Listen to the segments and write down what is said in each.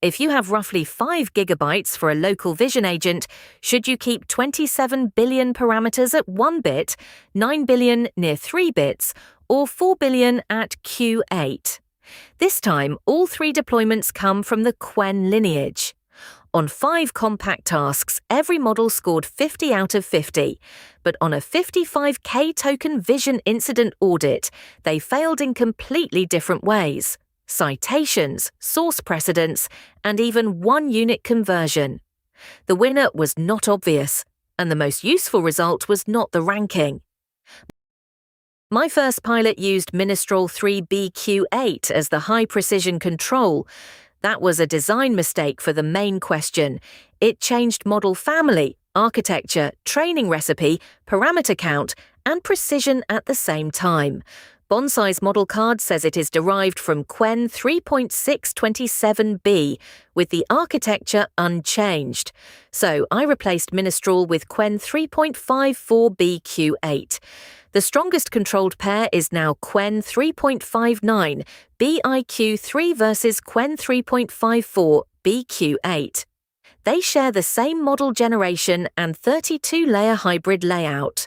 If you have roughly 5 gigabytes for a local vision agent, should you keep 27 billion parameters at 1 bit, 9 billion near 3 bits, or 4 billion at Q8? This time, all 3 deployments come from the Qwen-lineage. On 5 compact tasks, every model scored 50 out of 50, but on a 55K token vision incident audit, they failed in completely different ways: citations, source precedence, and even 1-unit conversion. The winner was not obvious, and the most useful result was not the ranking. My first pilot used Minestrol 3BQ8 as the high-precision control. That was a design mistake for the main question. It changed model family, architecture, training recipe, parameter count, and precision at the same time. Bonsai's model card says it is derived from Qwen 3.627B, with the architecture unchanged. So I replaced Minestrol with Qwen 3.54BQ8. The strongest controlled pair is now Qwen 3.59 IQ3 versus Qwen 3.54 BQ8. They share the same model generation and 32-layer hybrid layout.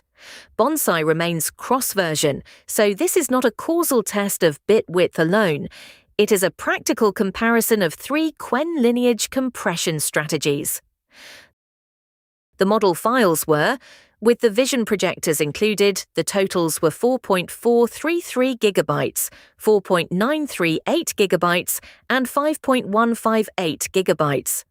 Bonsai remains cross-version, so this is not a causal test of bit width alone. It is a practical comparison of 3 Qwen-lineage compression strategies. The model files were: with the vision projectors included, the totals were 4.433 gigabytes, 4.938 gigabytes, and 5.158 gigabytes.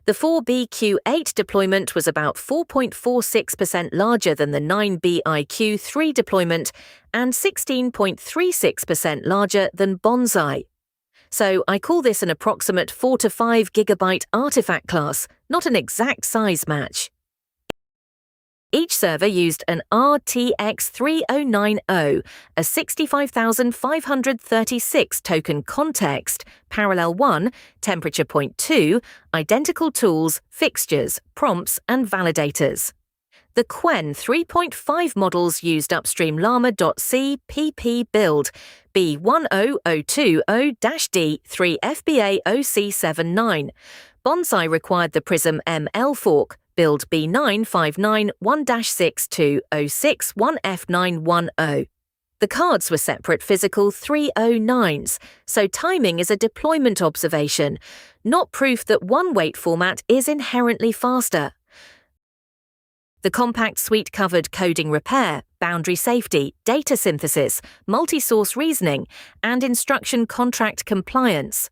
The 4BQ8 deployment was about 4.46% larger than the 9BIQ3 deployment and 16.36% larger than Bonsai. So I call this an approximate 4 to 5 gigabyte artifact class, not an exact size match. Each server used an RTX 3090, a 65,536 token context, parallel 1, temperature point 2, identical tools, fixtures, prompts, and validators. The Qwen 3.5 models used upstream llama.cpp build B10020-D3FBA-OC79. Bonsai required the PrismML fork build B9591-62061F910. The cards were separate physical 309s, so timing is a deployment observation, not proof that one weight format is inherently faster. The compact suite covered coding repair, boundary safety, data synthesis, multi-source reasoning, and instruction contract compliance.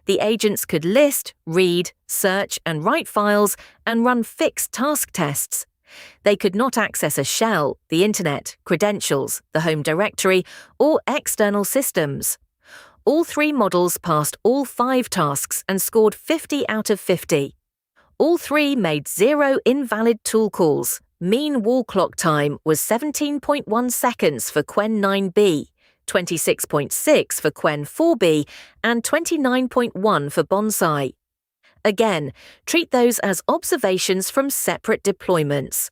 The agents could list, read, search, and write files and run fixed task tests. They could not access a shell, the internet, credentials, the home directory, or external systems. All 3 models passed all 5 tasks and scored 50 out of 50. All 3 made 0 invalid tool calls. Mean wall clock time was 17.1 seconds for Qwen 9B. 26.6 for Qwen 4B, and 29.1 for Bonsai. Again, treat those as observations from separate deployments.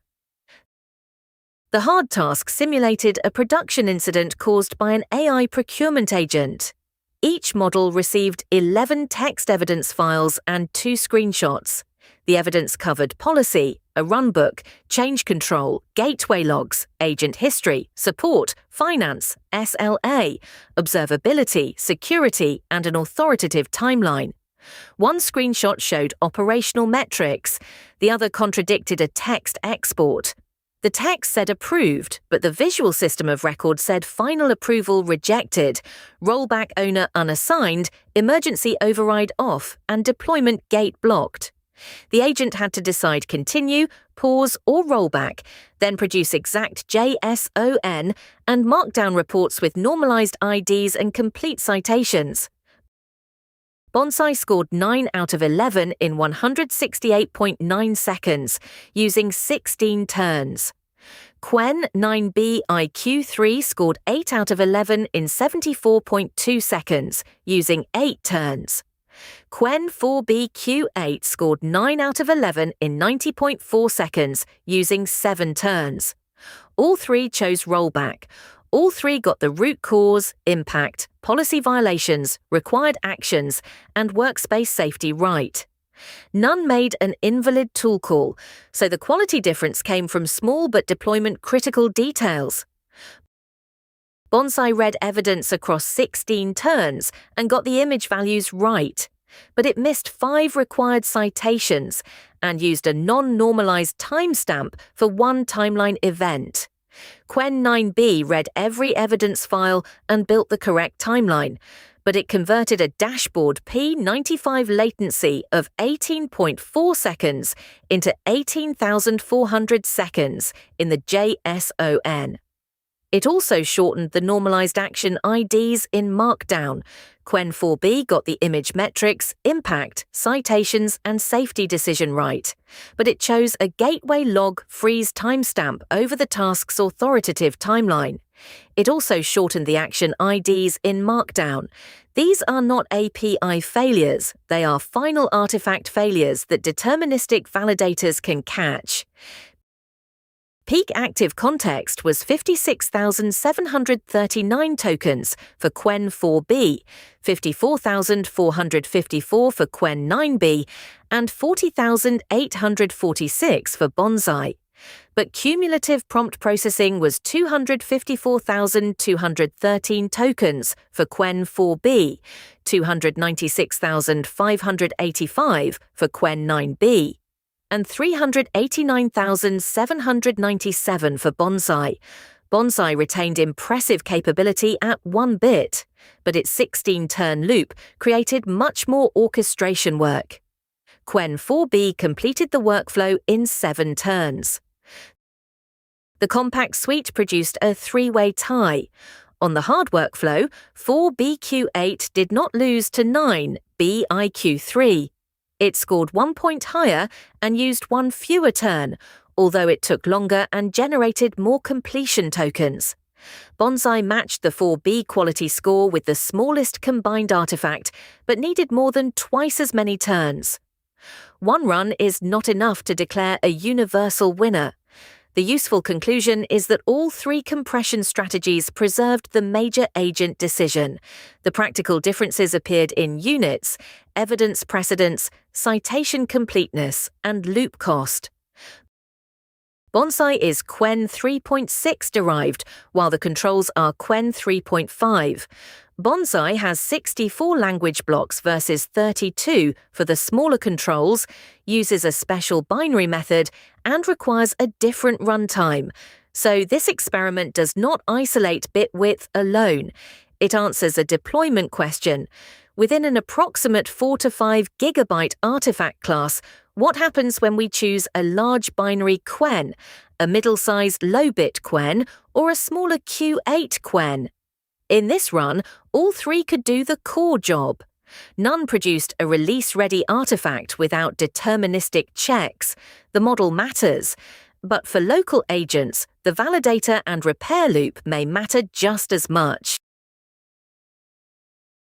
The hard task simulated a production incident caused by an AI procurement agent. Each model received 11 text evidence files and 2 screenshots. The evidence covered policy, a runbook, change control, gateway logs, agent history, support, finance, SLA, observability, security, and an authoritative timeline. One screenshot showed operational metrics, the other contradicted a text export. The text said approved, but the visual system of record said final approval rejected, rollback owner unassigned, emergency override off, and deployment gate blocked. The agent had to decide continue, pause, or rollback, then produce exact JSON and Markdown reports with normalized IDs and complete citations. Bonsai scored 9 out of 11 in 168.9 seconds, using 16 turns. Qwen 9B IQ3 scored 8 out of 11 in 74.2 seconds, using 8 turns. Qwen 4BQ8 scored 9 out of 11 in 90.4 seconds, using 7 turns. All 3 chose rollback. All three got the root cause, impact, policy violations, required actions, and workspace safety right. None made an invalid tool call, so the quality difference came from small but deployment-critical details. Bonsai read evidence across 16 turns and got the image values right, but it missed 5 required citations and used a non-normalized timestamp for one timeline event. Qwen-9B read every evidence file and built the correct timeline, but it converted a dashboard P95 latency of 18.4 seconds into 18,400 seconds in the JSON. It also shortened the normalized action IDs in Markdown. Qwen-4B got the image metrics, impact, citations, and safety decision right, but it chose a gateway log freeze timestamp over the task's authoritative timeline. It also shortened the action IDs in Markdown. These are not API failures, they are final artifact failures that deterministic validators can catch. Peak active context was 56,739 tokens for Qwen-4B, 54,454 for Qwen-9B, and 40,846 for Bonsai. But cumulative prompt processing was 254,213 tokens for Qwen-4B, 296,585 for Qwen-9B, and 389,797 for Bonsai. Bonsai retained impressive capability at 1 bit, but its 16-turn loop created much more orchestration work. Qwen-4B completed the workflow in 7 turns. The compact suite produced a 3-way tie. On the hard workflow, 4BQ8 did not lose to 9BIQ3. It scored 1 point higher and used 1 fewer turn, although it took longer and generated more completion tokens. Bonsai matched the 4B quality score with the smallest combined artifact, but needed more than twice as many turns. 1 run is not enough to declare a universal winner. The useful conclusion is that all 3 compression strategies preserved the major agent decision. The practical differences appeared in units, evidence precedence, citation completeness, and loop cost. Bonsai is Qwen 3.6 derived, while the controls are Qwen 3.5. Bonsai has 64 language blocks versus 32 for the smaller controls, uses a special binary method, and requires a different runtime. So this experiment does not isolate bit width alone. It answers a deployment question. Within an approximate 4 to 5 gigabyte artifact class, what happens when we choose a large binary Qwen, a middle-sized low-bit Qwen, or a smaller Q8 Qwen? In this run, all 3 could do the core job. None produced a release-ready artifact without deterministic checks. The model matters. But for local agents, the validator and repair loop may matter just as much.